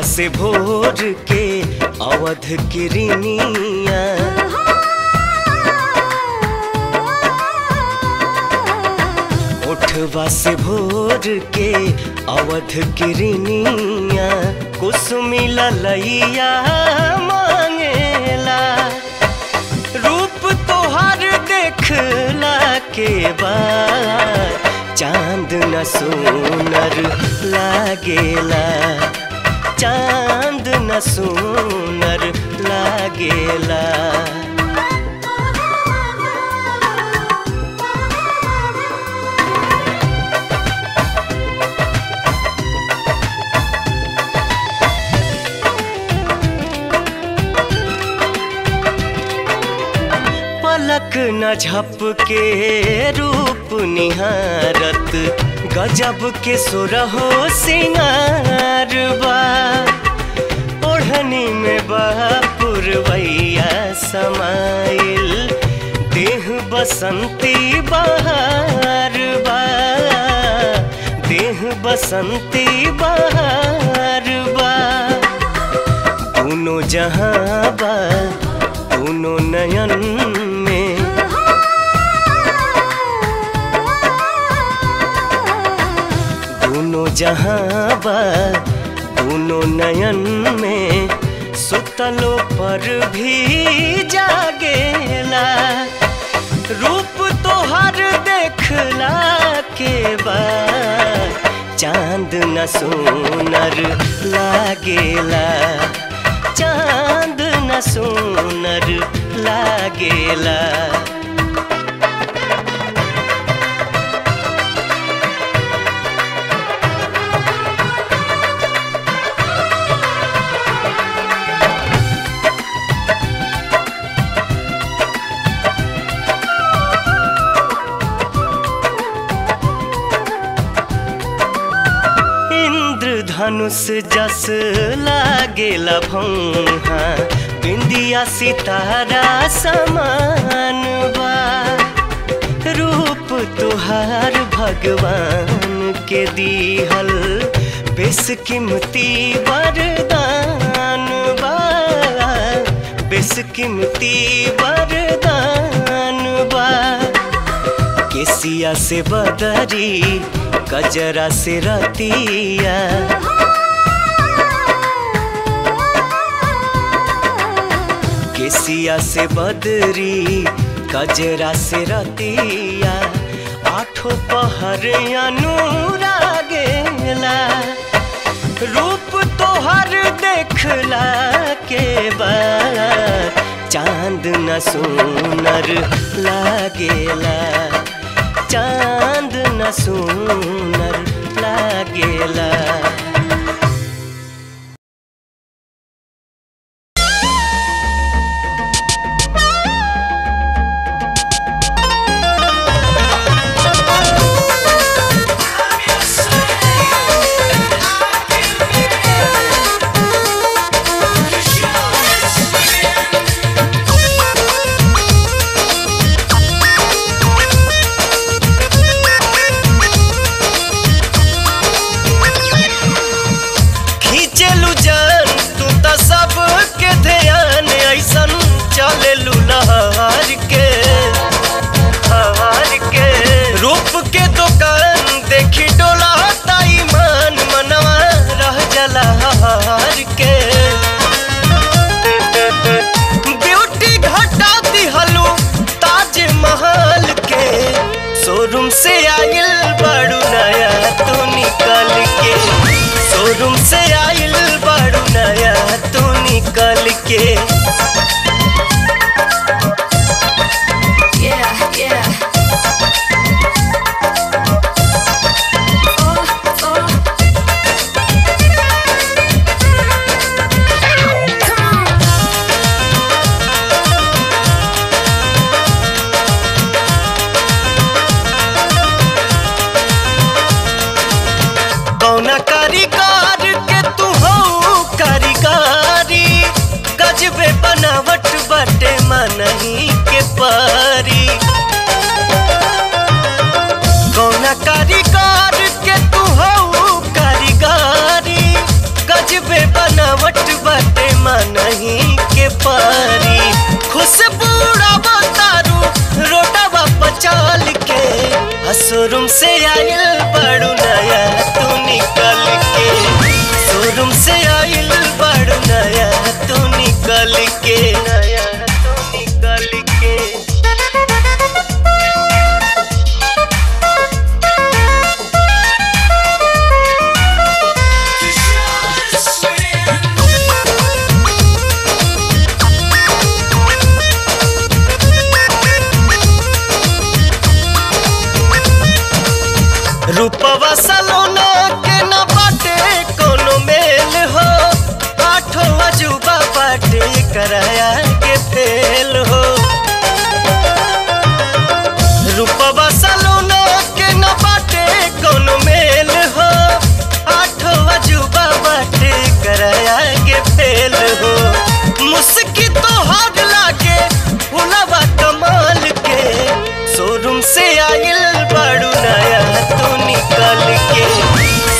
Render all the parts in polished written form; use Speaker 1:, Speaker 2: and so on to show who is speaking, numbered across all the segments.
Speaker 1: उठवा से भोर के अवध किरनिया, उठवा से भोर के अवध किरनिया, कुसुमी ललैया मांगेला। रूप तोहर देखला के बाद चांद न सुनर लागेला, चांद न सुनर लागेला। पलक न झपके रूप निहारत, गजब के सुरहो सिंगार बा। ओढ़नी में बा पुरवैया समाइल, देह बसंती बहार बा, देह बसंती बहार बा। दोनों जहां बा दोनों नयन में, दोनों जहां बा दोनों नयन में, सुतलो पर भी जागेला। रूप तोहर देखला के बाद चांद न सुनर लागेला, चांद न सुनर लागेला। इंद्रधनुष जस लागेला भौहा, बिंदिया सितारा समान बा। रूप तुहार भगवान के दीहल, बेशकीमती वरदान बा, बेशकीमती वरदान बा। केसिया से बदरी कजरा से रतिया, केसिया से बदरी कजरा से रतिया, आठों पहर अनुरागेला। रूप तोहर देखला के बाद चांद न सुनर लागेला, चांद न सुनर लागेला। से आइल बड़ू नया तू निकल के, शोरूम से आइल बड़ू नया तू निकल के। कारीगर के तू हो कारीगरी, गजबे निकल के, नया तू निकल के। रूपवा सलोना के न बाटे कोनो मेल हो, आठों अजूबा बाटे कराया के फेल हो। रूपवा सलोना के न बाटे कोनो मेल हो, आठों अजूबा बाटे कराया के फेल हो। मुस्की तो हाथ लागे फुलवा कमाल के, शोरूम से आइल बड़ू नया तू निकल के,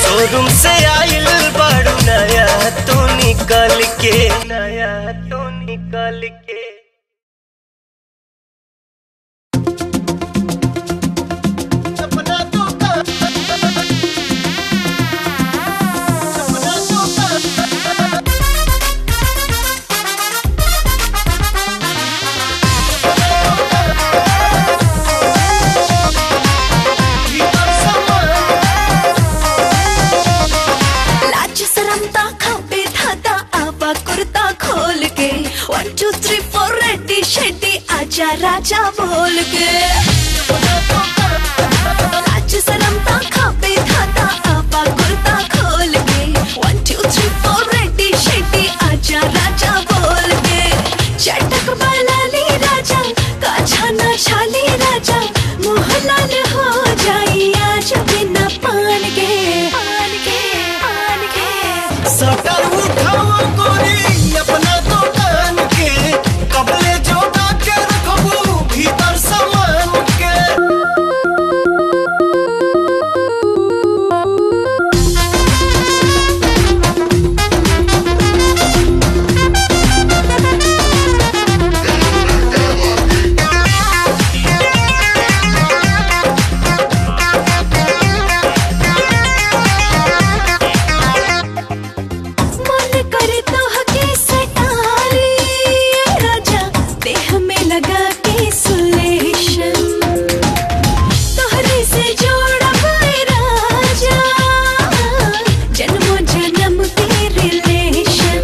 Speaker 1: शोरूम से आइल बड़ू नया तू निकल के, नया तू निकल के।
Speaker 2: आजा राजा बोल के, लाज शरमता खापे खाता आपा कुर्ता खोल के। 1 2 3 4 रेडी शेडी आजा राजा बोल के। चटक बालाली राजा काछाना छाली राजा, मुँह लाल हो जाई आज बिना पान के, पान के, पान के।
Speaker 1: सटर उठाओ गोरी अपना दुकान के, कपड़े जोड़ा के रखबू भीतर सामान के।
Speaker 2: मन करे तो हके सटारी राजा, देह में लगा के सुलेशन। तोहरे से जोड़ा पाए राजा, जन्मों जन्म के रिलेशन।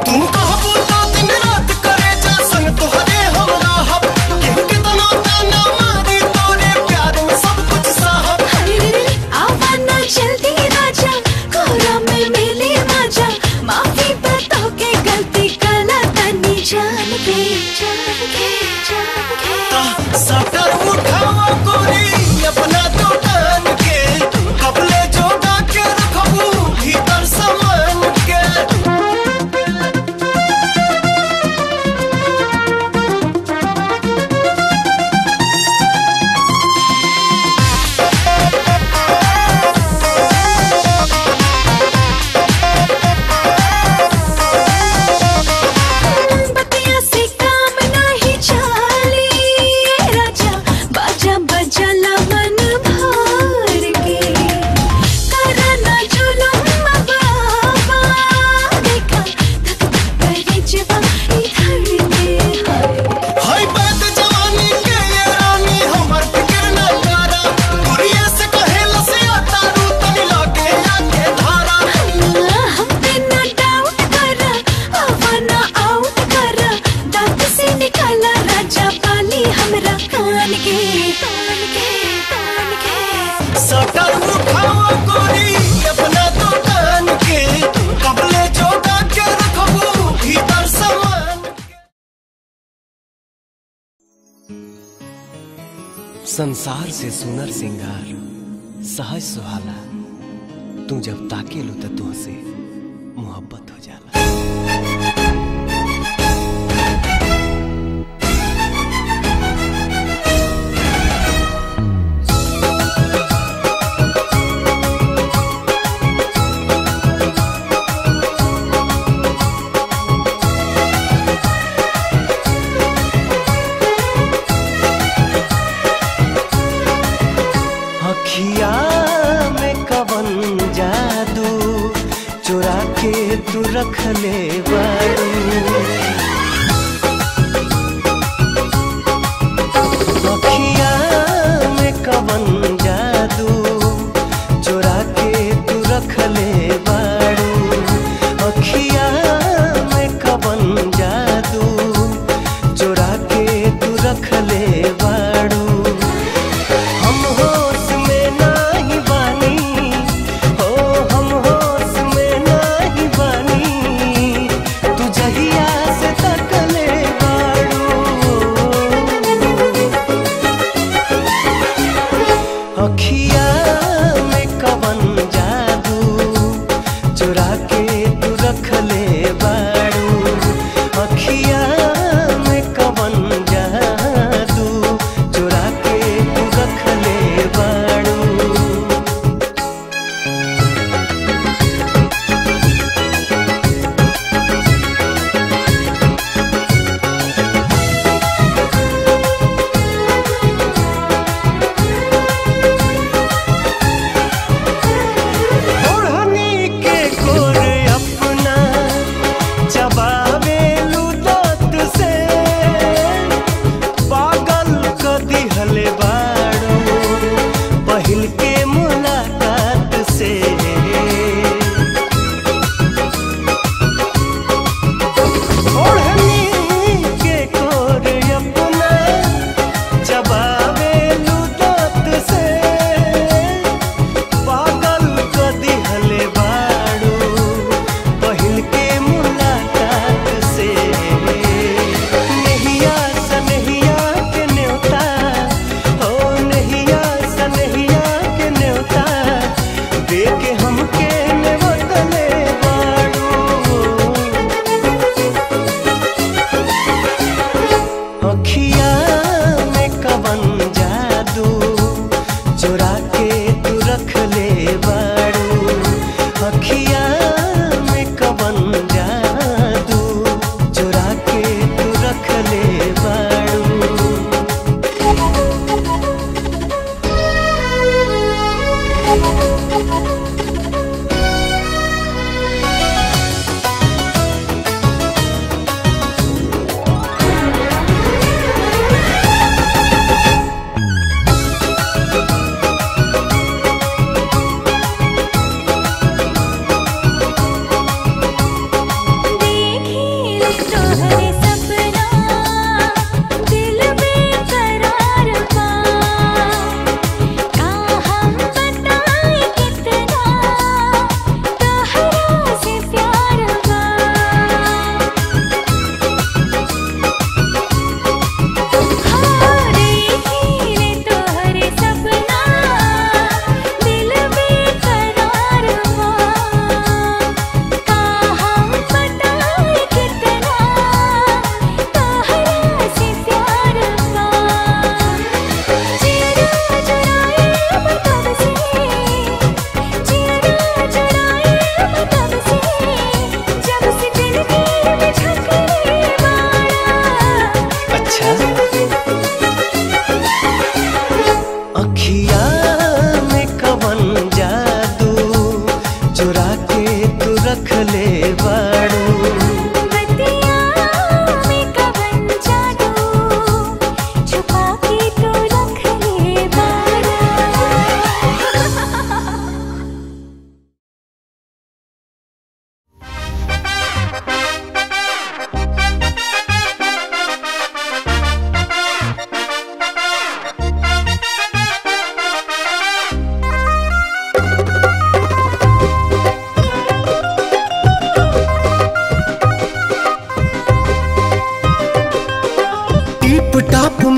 Speaker 1: तू कहबू तो दिन रात करे जा संग तोहरे हमरा हब, केहू के तना ताना मारी तोरे प्यार में सब कुछ साहब।
Speaker 2: आवा ना जल्दी राजा, कोरा में मिले मजा। माफी बताओ के गलती कला तनी जान के, जान के, जान के।
Speaker 1: सटर उठाओ गोरी अपना दुकान के, कपड़े जोड़ा के रखबू भीतर सामान के।
Speaker 2: बतिया से काम नहीं चाली राजा, बाजा बजला मन भर के। करना जुलुम बाबा, देखा धक धक करे जवा इधर के।
Speaker 1: हाय बात जवानी के ये रानी हमर फिक्र न करा, गुड़िया से कहेला से तारू तनी लागे आके धारा।
Speaker 2: हम पे ना डाउट करा, आवा ना आउट करा। दांत से निकाला राजा पाली हमरा कान के, कान के, कान के।
Speaker 1: सटर उठाओ गोरी अपना दुकान के, कपड़े जोड़ा के रखबू भीतर सामान के। संसार से सुनर सिंगार सहज सुहाला, तू जब ताके लो तो तुझसे मोहब्बत हो जाला। अखिया में कवन जादू चुरा के तू रख ले बारू,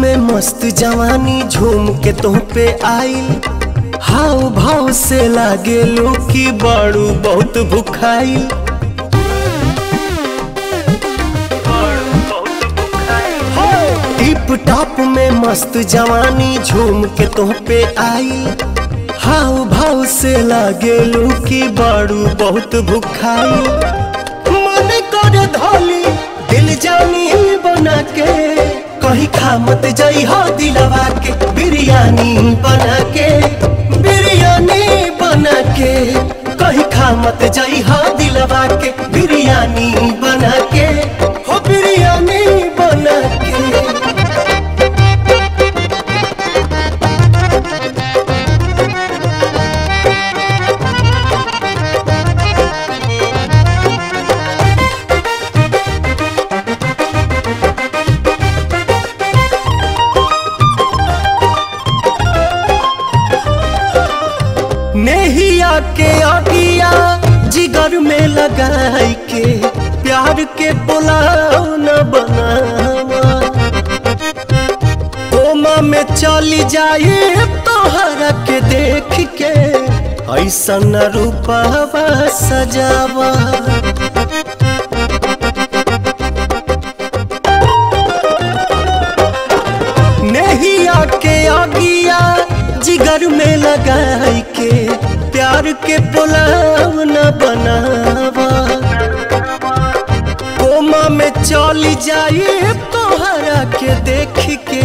Speaker 1: में मस्त जवानी झूम के तुह पे आइल, हाव भाव से लागे लो की बाड़ू बहुत भुखाइल। टिप टॉप में मस्त जवानी झूम के तुह पे आइल, हाव भाव से लागे लो की बाड़ू बहुत भुखाइल। मन कर धोली दिल जानी बना के, कहीं खा मत जाई हो दिलवा के बिरयानी बना के, बिरयानी बना के। कहीं खा मत जाई हो दिलवा के बिरयानी बना के, हो बिरयानी बना के। नेहिया के आगिया जिगर में लगाई के, प्यार के पुलाव न बनावा। कोमा में चली जाए तोहरा के देख के, ऐसा न रूपावा सजावा। नेहिया के आगिया जिगर में लगाई के, प्यार के पुलाव न बनावा। कोमा में चली जाए तोहरा के देख के,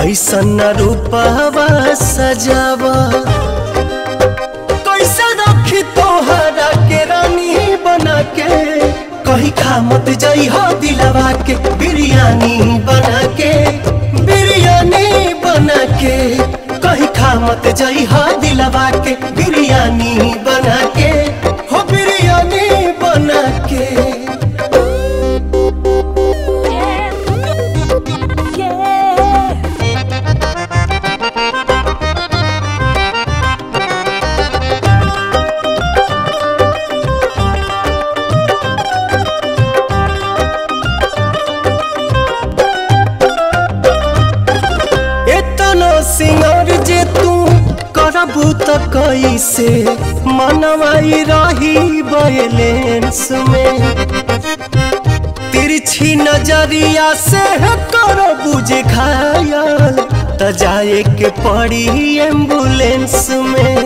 Speaker 1: ऐसा न रूपावा सजावा। कैसा रखी तोहरा के रानी बना के, कहीं खा मत जाई हो दिलवा के बिरयानी बना के, बिरयानी बना के। कहीं खा मत जाई हो दिलवा के बिरयानी बना के, हो बिरयानी बना के। सिंगार जे तू करबू त कैसे मनवाई रही बैलेंस में। तिरछी नजरिया से करबू जे घायल, त जाए के पड़ी एम्बुलेंस में।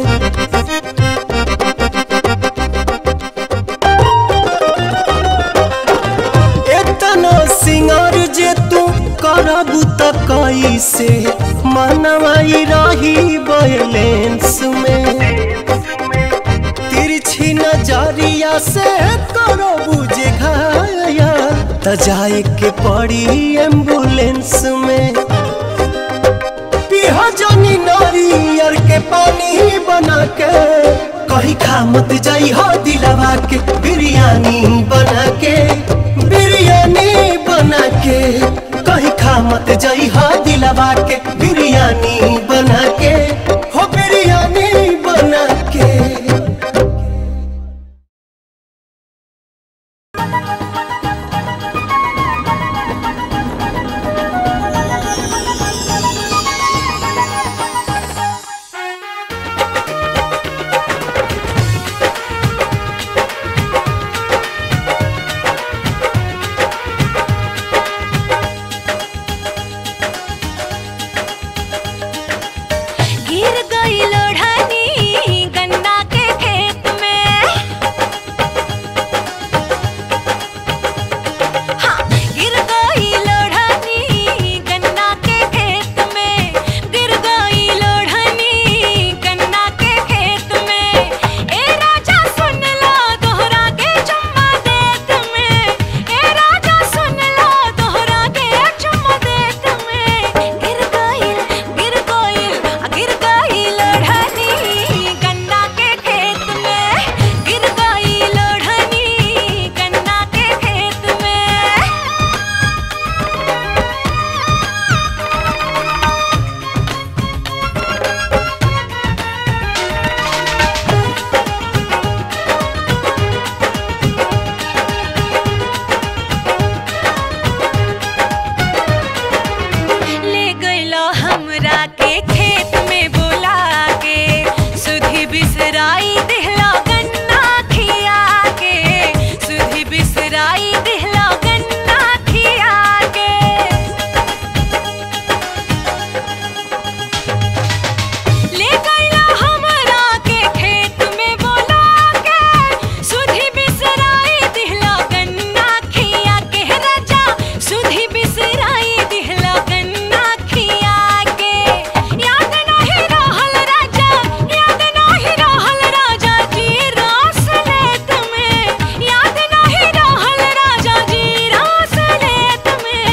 Speaker 1: इतना सिंगार जे तू करबू त कैसे मनवाई रही बैलेंस में। तिरछी नजरिया से करो बुझे घाया, त जाए के पड़ी एम्बुलेंस में। पिहा जानी नारियल के पानी बना के, कहीं खा मत जाई हो दिलवा के बिरयानी बना के, बिरयानी बना के। कहीं खा मत जाई हो दिलवा के बिरयानी बना के, हो बिरयानी बना के।
Speaker 2: बिसराई दिहला गन्ना खिया के ले गईला हमरा के खेत में बोला के सुधी बिसराई दिहला गन्ना खिया के राजा सुधी बिसराई दिहला गन्ना खिया के याद नहीं रहल राजा याद नहीं रहल राजा जी रास लेत में याद नहीं रहल राजा जी रास लेत में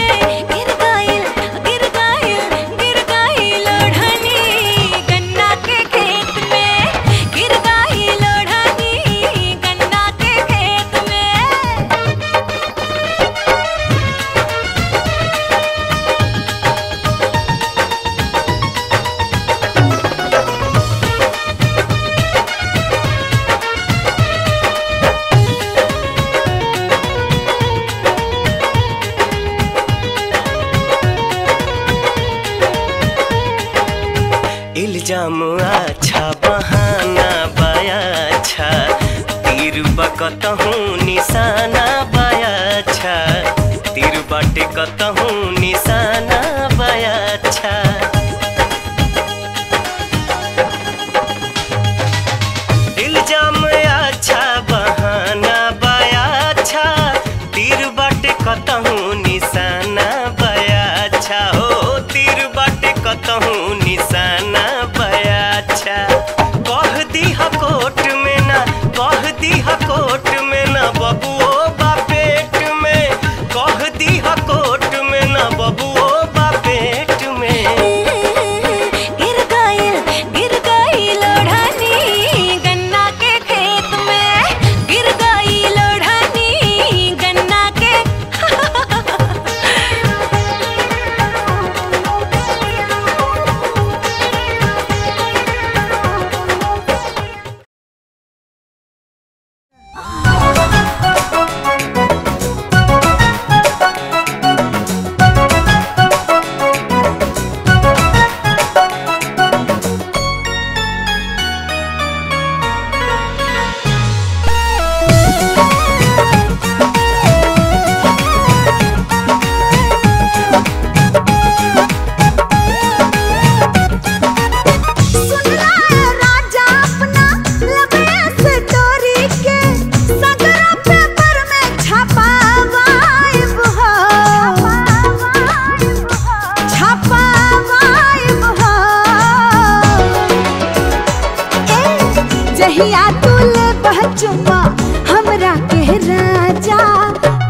Speaker 2: गिर गइल लोढ़नी गन्ना के खेत में गिर गइल लोढ़नी गन्ना के खेत में
Speaker 1: इल्जाम अच्छा बहाना बाया अच्छा तीर बकतहूँ निशाना बाया अच्छा तीर बाटे कतहूँ निशाना बाया अच्छा इल्जाम अच्छा बहाना बाया अच्छा तीर बाटे कतहूँ निशाना बाया अच्छा हो तीर बाटे कतहूँ निशाना बाया अच्छा कह दीहा कोट में ना कह दीहा कोट में ना बबुओ बा पेट में कह दीहा कोट में ना बबुओ बा पेट में
Speaker 2: गिर गइल लोढ़नी गन्ना के खेत में गिर गइल लोढ़नी गन्ना के जहिया तुले बचुमा हमरा के राजा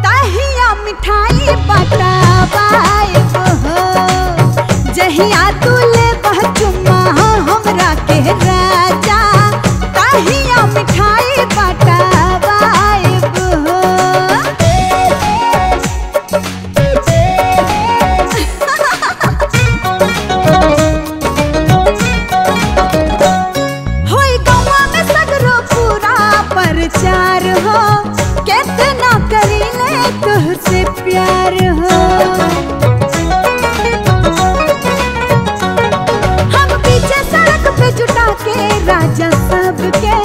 Speaker 2: तहिया मिठाई बटाबाई हो जहिया तुले बचुमा हमरा के राजा तहिया मिठाई बटाबाई हो चार हो कितना करीले तुझसे प्यार हो हम पीछे सड़क पे जुटा के राजा सबके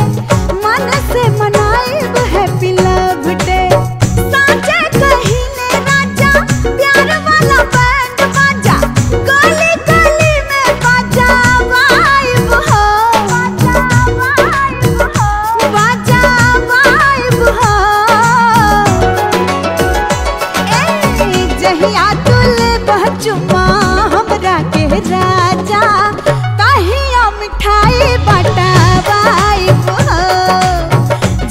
Speaker 2: मन से मनाएब हैप्पी लव डे साचे कहीने राजा प्यार वाला बैंड बाजा गली गली में बाजा वाइब हो बाजा जहिया तुले बचुमा हमरा के राजा तहिया मिठाई बटाबाई हो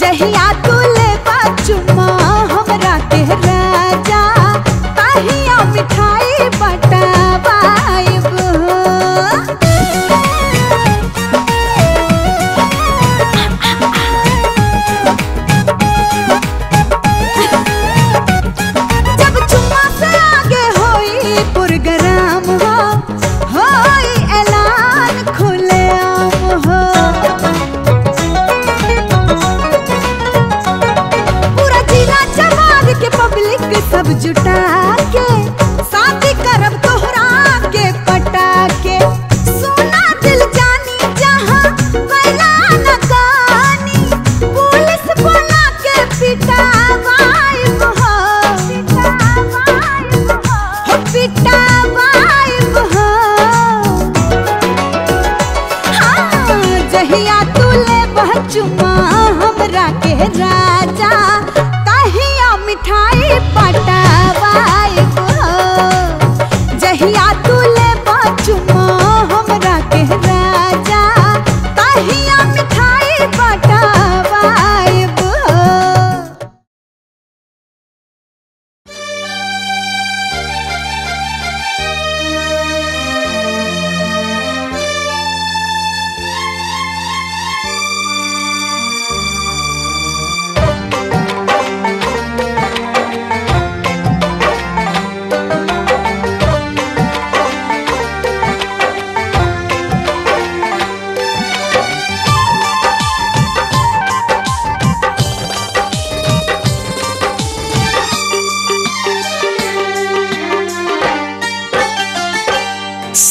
Speaker 2: जहिया तुले बचुमा हमरा के राजा तहिया मिठाई बटाबाई हो सब जुटा के शादी करब तोहरा के पटा के सोना दिल जानी जहाँ बैला न गानी पुलिस बोला के पिटा वाइब हो के राजा कहिया मिठाई पटावाइब हो। जहिया तू ले चुमा हमरा के राजा कहिया मिठाई पटावाइब हो।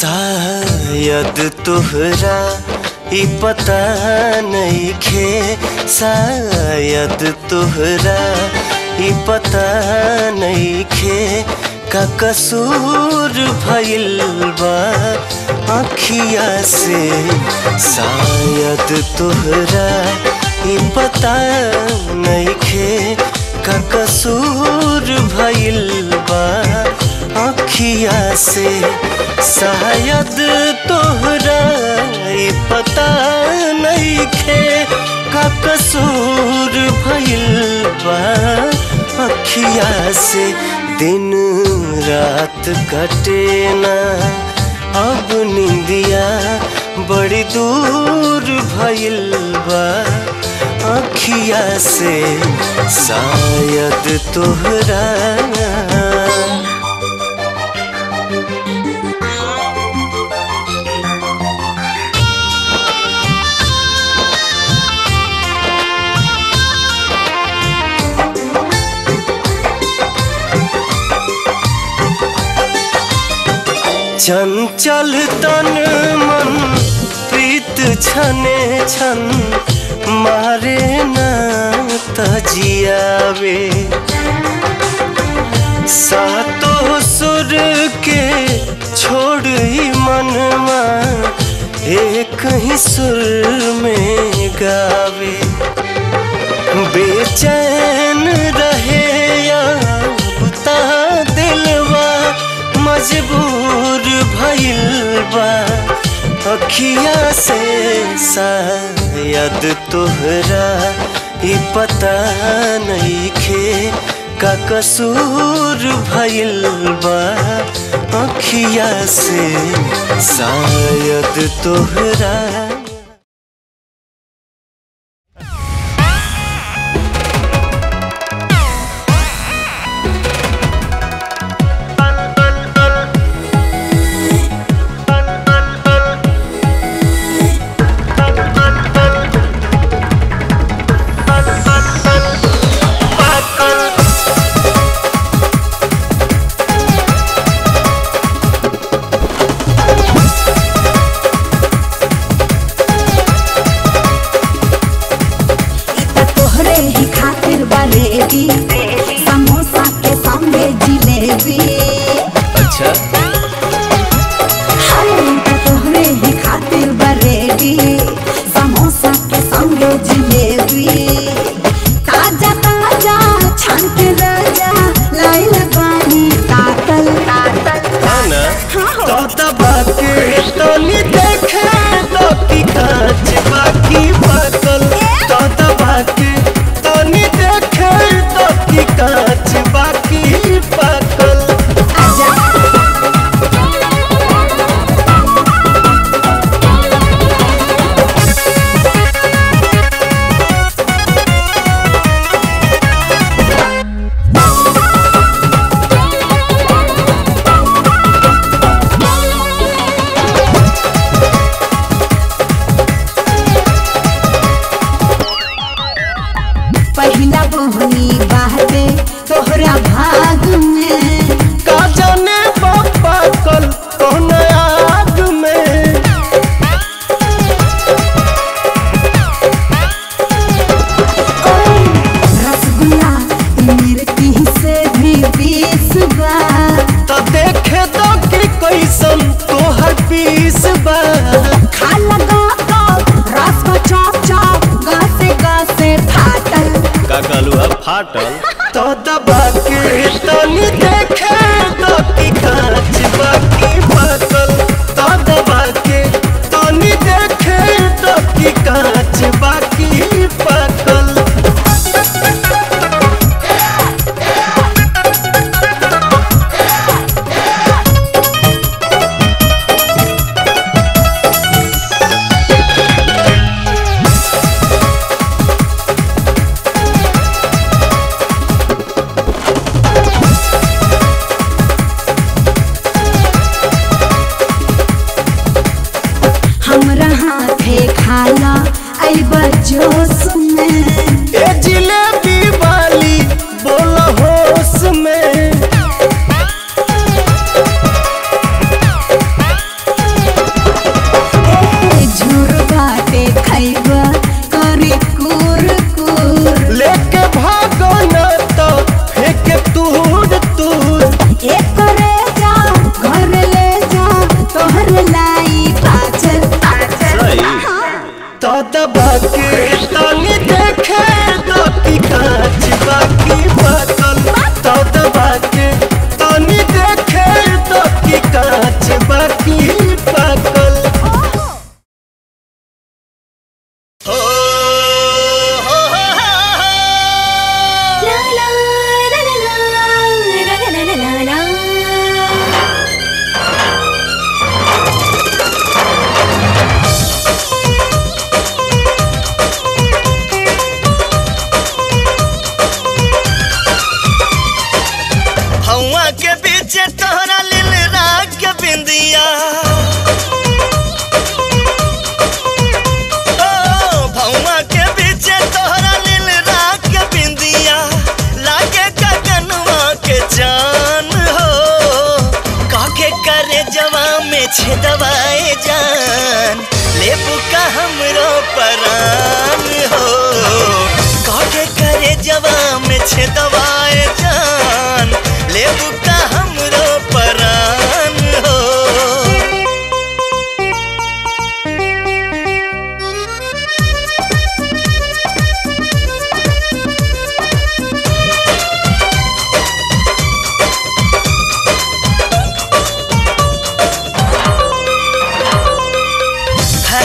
Speaker 1: शायद तोहरा ई पता नहीं खे, शायद तोहरा ई पता नहीं खे का कसूर भइल बा आँखिया से। शायद तोहरा ई पता नहीं खे का कसूर भइल बा आँखिया से। शायद तोहरा ई पता नहीं खे का कसूर भइल बा आँखिया से। दिन रात कटे ना अब निंदिया बड़ी दूर भइल बा आँखिया से। शायद तोहरा चंचल तन मन प्रीत छने छन मारे ना तजियावे। सातों सुर के छोड़ ही मनवा एक ही सुर में गावे। बेचैन रहे या बुता दिलवा मजबूर भइल बा अखिया से। शायद तोहरा ई पता नहीं खे का कसूर भइल बा अखिया से। शायद तोहरा
Speaker 2: समोसा के संगे जिलेबी।
Speaker 1: अच्छा
Speaker 2: तोहरे ही खातिर बरेडी समोसा के संगे जिलेबी। ताजा ताजा छान के राजा लाइल पानी तातल
Speaker 1: खाना तो दबा के तनी देखे तो की कांच बाकी पाकल। तो दबा के तनी देखे तो की कांच बाकी पाकल।
Speaker 3: फाटल
Speaker 1: तो दबा के तनी देखे तो की कांच बाकी पाकल तो दबा के तनी देखे तो की कांच बाकी पाकल
Speaker 2: खाला आई बजोस में
Speaker 1: ए जिलेबी वाली बोल होश में
Speaker 2: झूर बाटे खाइबा करी कुर कुर
Speaker 1: लेके भागो न तो फेंक तूड़ तूड़
Speaker 2: एक करे जा घर ले जा तोहर लाई पाचल
Speaker 1: तो दबा के तनी देखे तो की कांच बाकी पाकल तो दबा के तनी देखे तो की कांच बाकी पाकल हो
Speaker 2: ला ला ला ला ला ला ला ला
Speaker 1: के पीछे तोहरा लिल राग के बिंदिया ओ भौवा के पीछे तोहरा लिल राग के बिंदिया लागे गगनवा के जान हो काके करे जवा में छेदवाए जान लेबू का हमरो परान हो काके करे जवा में छेदवाए जान लेबू का हमरो परान हो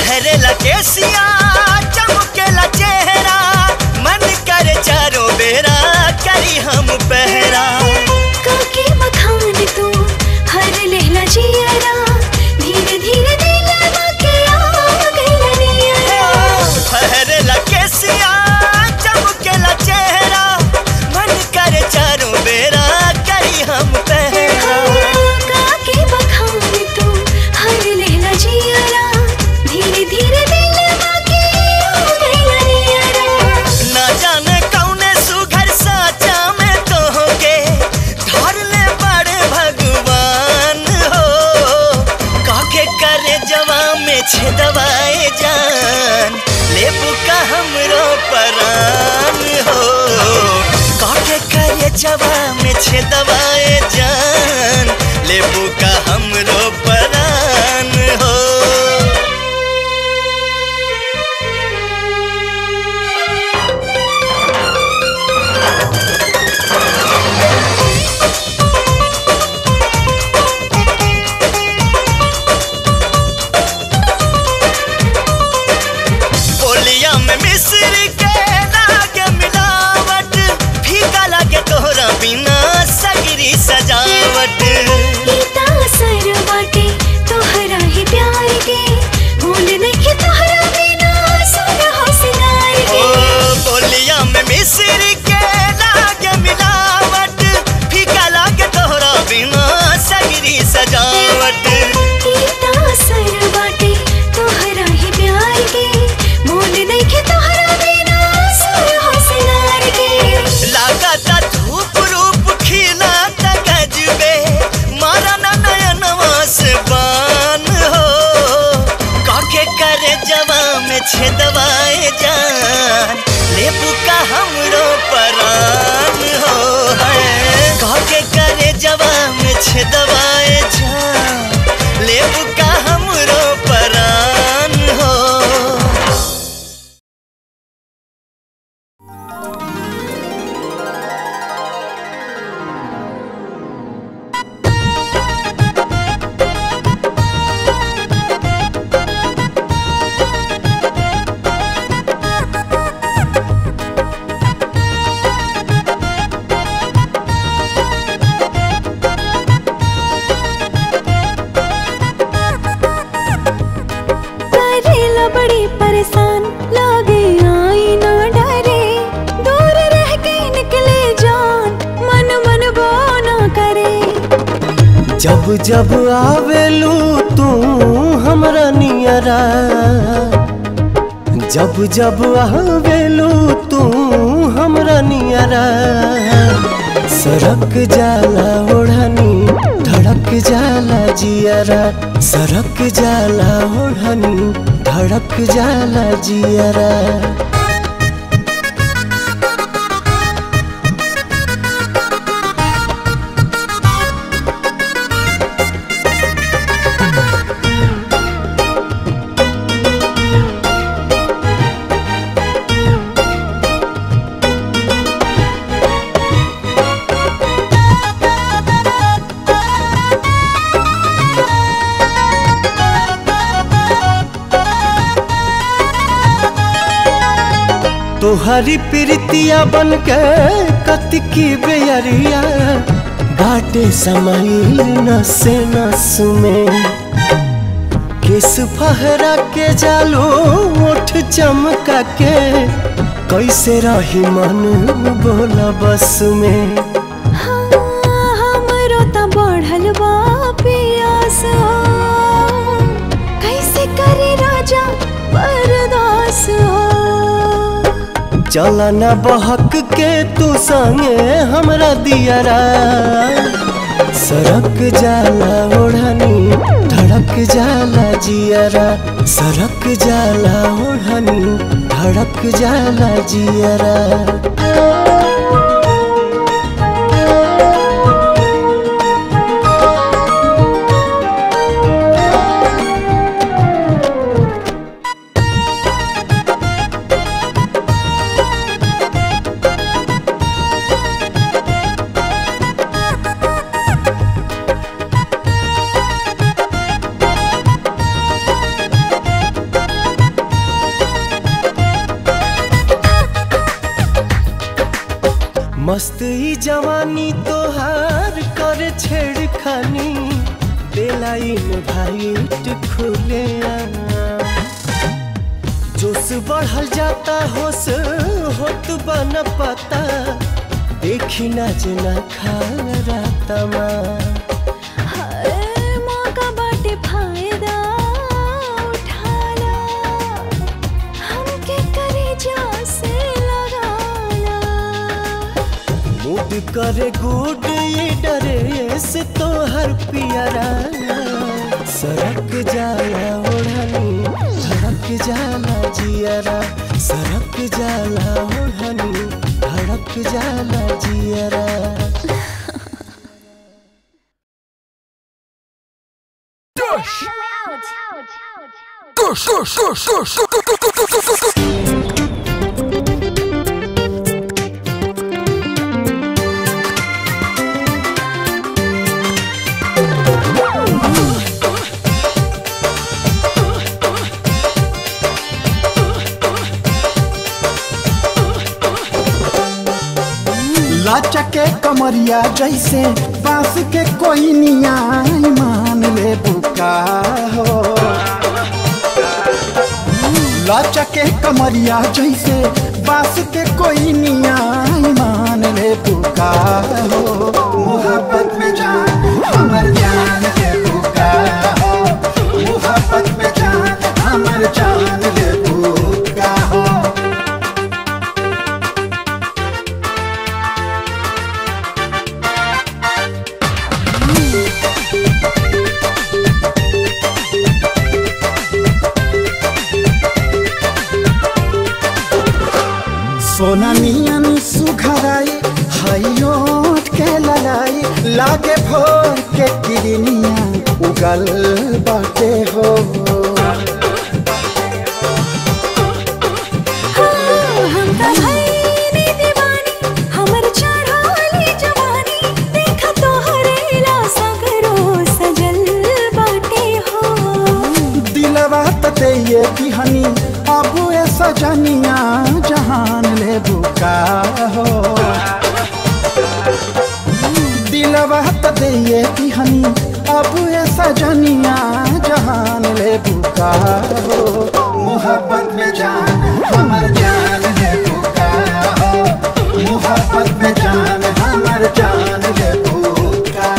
Speaker 1: हरेला केसिया चमकेला चेहरा मन करे चारों बेरा करी हम पहरा
Speaker 2: काके बखान तू हर लेला जियारा धीरे धीरे दिलवा के आ गइला नियरा
Speaker 1: हरेला केसिया चमकेला चेहरा मन करे चारों बेरा करी हम पहरा
Speaker 2: काके बखान तू हर लेला जियारा धीरे धीरे दिलवा के आ गइला नियरा
Speaker 1: ना जाने कौने सुघर साचा में तो होके धर ले बड़े भगवान हो काके करे जवा में छेदवाए जान लेबू का हमरो परान हो काके करे जवा में छेदवाए जान लेबू का हमरो परान हो बोलिया में मिस्री के लागे मिलावट फीका लागे तोहरा बिना सगरी सजावट
Speaker 2: पीता सर बाटे तोहरा ही प्यार के भूल नहीं तोहरा बिना सुर हो सिंगार
Speaker 1: ओ
Speaker 2: के
Speaker 1: बोलिया में मिस्री के लागे मिलावट फीका लागे तोहरा बिना सगरी सजावट
Speaker 2: पीता सर बाटे तोहरा ही प्यार के भूल नहीं तोहरा बिना सुर हो सिंगार के
Speaker 1: लागता धूप रूप खिला गजबे मारा ना नयनवा से बान हो काके करे जवा में छेदवाए जान लेबू का हमरो परान हो काके करे जवा में छेदवाए जान लेबू का हमरो परान हो जब जब आवेलू तू हमरा नियरा, जब जब आवेलू तू हमरा नियरा, सरक जाला ओढ़नी धड़क जाला जियरा, सरक जाला ओढ़नी धड़क जाला जियरा। तोहरी प्रीतिया बन के कतिकी बेअरिया, बाटे समाइल नसे नस में, केस फहरा के जालो ओठ चमका के, कैसे रही मन बोला बस में।
Speaker 2: हमरो त बढ़ल बा पियास, कैसे करे राजा बर्दास।
Speaker 1: चला ना बहक के तू संगे हमरा दियरा, सरक जाला ओढ़नी धड़क जाला जियरा, सरक जाला ओढ़नी धड़क जाला जियरा। मस्त ही जवानी तोहार कर छेड़खानी, बेलाइन भाईट खुले जोश बढ़ल जाता होश होत बन पता, देखी ना जना खा राता माँ।
Speaker 2: मौका बाटे फायदा उठाला, हमके करेजा से लगाला।
Speaker 1: मूड करे गुड ये ड्रेस तोहर पियरा, सरक जाला ओढ़नी धड़क जाला जियरा, सरक जाला ओढ़नी धड़क जाला जियरा।
Speaker 3: लाचके कमरिया जैसे बांस के कोई निया, मान ले बुका हो। लाचके कमरिया जैसे बांस के कोई निया, मान ले बुका हो। मोहब्बत में जान हमर जान ले बुका हो, मोहब्बत में जान हमर जान ले बुका हो। सोना नियन सुघराई हाइयोट के ललाई, लागे भोर के किरनिया उगल बाटे हो।
Speaker 2: हम त भइनी दीवानी, हमर चढ़ाली जवानी, देखा तोहरे ला सगरो सजल बाटे हो।
Speaker 3: दिलवा त ये बिहनी अब ए सजनिया, जहान ले बुका हो। दिलवा त ये बिहनी अब ए सजनिया, जहान ले बुका हो। मोहब्बत में जान हमर जान ले बुका हो, मोहब्बत में जान हमर जान ले बुका।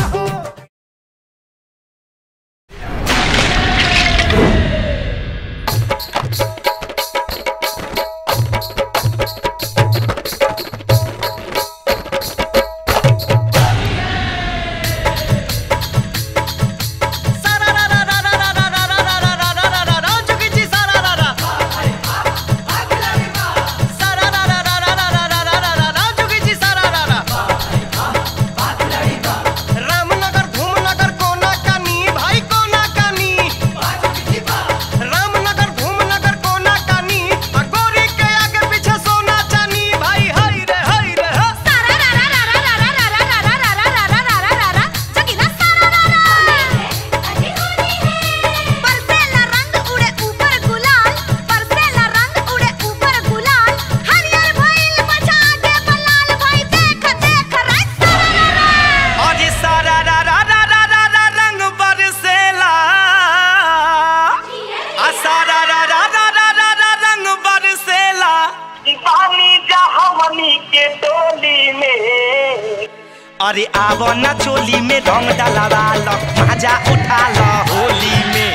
Speaker 1: अरे आवो ना चोली में रंग डलवा लो मजा उठा लो होली में।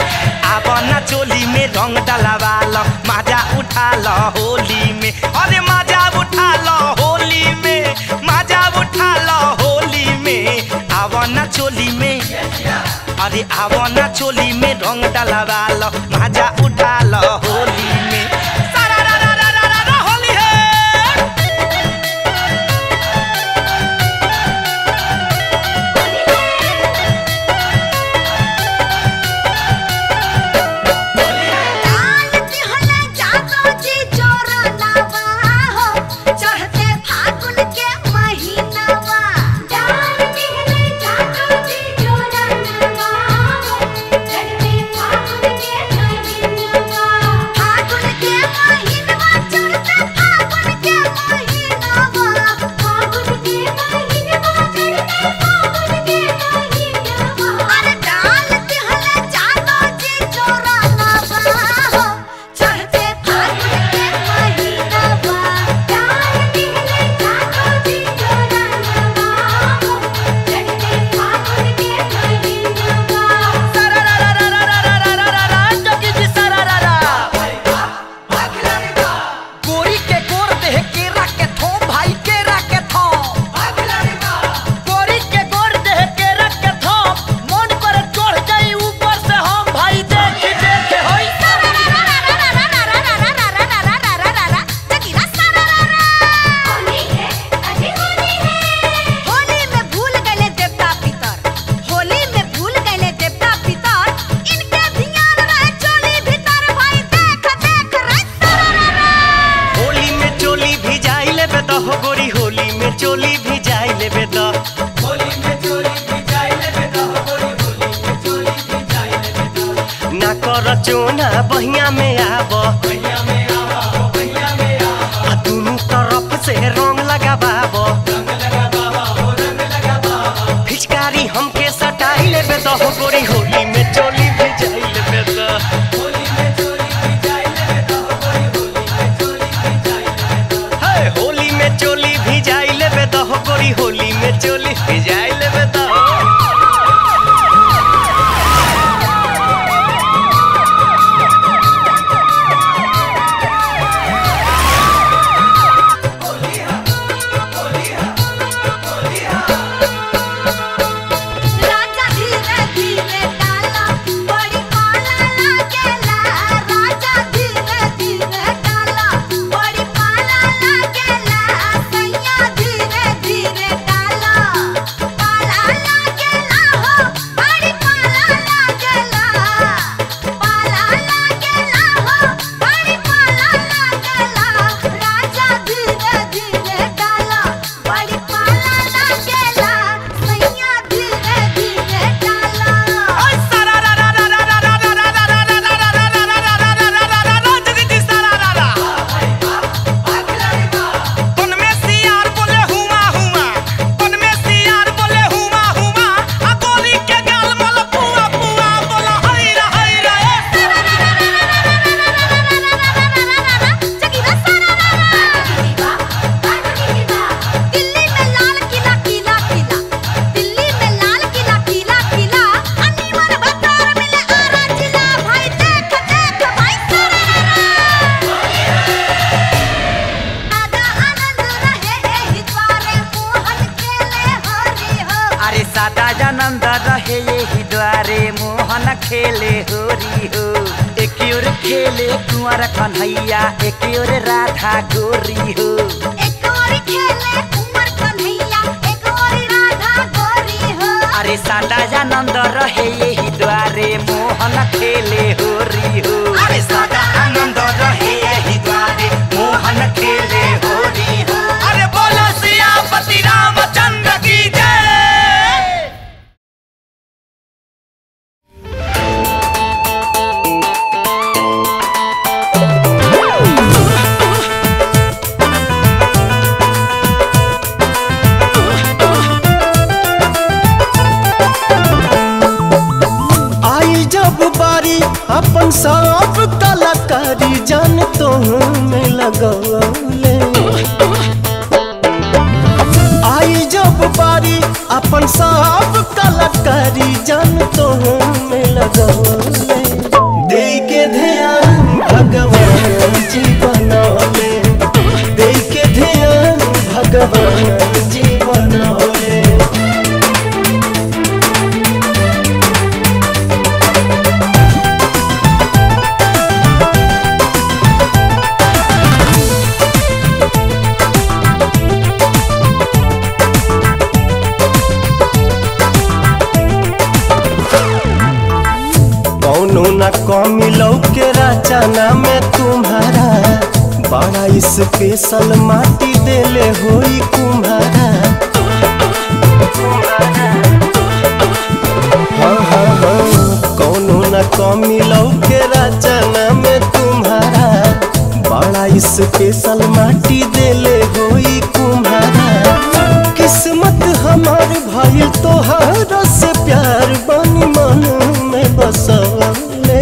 Speaker 1: आवो ना चोली में रंग डलवा लो मजा उठा लो होली में। अरे मजा उठा लो होली में, मजा उठा लो होली में। आवो ना चोली में, अरे आवो ना चोली में रंग डलवा लो मजा उठा लो होली में। चोना बहिया में आबो, दोनों तरफ से रंग लगाबाबो। फिचकारी हमके सटाई लेबे तो हो गोरी होली में चोली भिजाई लेबे तो। होली में चोली भिजाई लेबे तो हो गोरी होली में चोली भिजाई लेबे तो। आनंद रहे यही द्वारे मोहन खेले होरी हो। एक ओर खेले कुंवर कन्हैया, एक ओर राधा गोरी हो।
Speaker 2: एक ओर खेले कुंवर कन्हैया, एक ओर राधा गोरी हो।
Speaker 1: अरे सादा आनंद रहे यही द्वारे मोहन खेले होरी हो। अरे सादा आनंद रहे यही द्वारे मोहन खेले होरी हो। अरे बोलो सियापति रामचंद्र की जय। अपन सब कलाकारी जान तो में लगौले आई जब बारी अपन सब कलाकारी जान तो में लगौले दे के ध्यान भगवान जी बनौले दे के ध्यान भगवान जी बनौले। कौनो न कमी लौके रचना में तुम्हारा बड़ा स्पेशल माटी देले होई कुम्हारा। हाँ हाँ हाँ कौनो न कमी लौके रचना में तुम्हारा बड़ा स्पेशल माटी देले होई कुम्हारा। किस्मत हमार भइल तोहार से प्यार बनी मन में बसले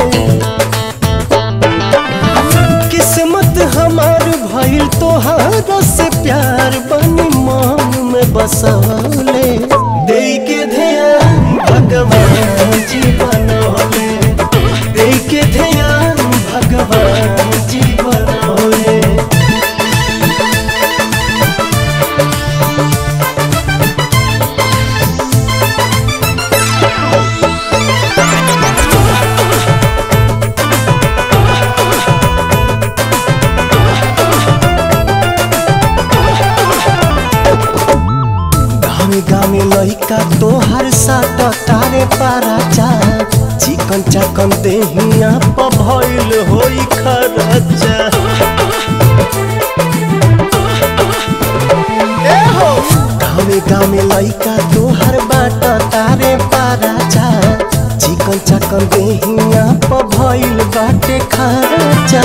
Speaker 1: किस्मत हमार भइल तोहार से प्यार बनी मन में बसले दे के ध्यान भगवान जी बनौले दे के ध्यान भगवान जी बनौले। गामे लइका तोहर साथ तारे पाराचा चिकन चाकन देहिया प भइल होई खरचा। ए हो गामे गामे लइका तोहर बाट तारे पाराचा चिकन चाकन देहिया प भइल बाटे खरचा।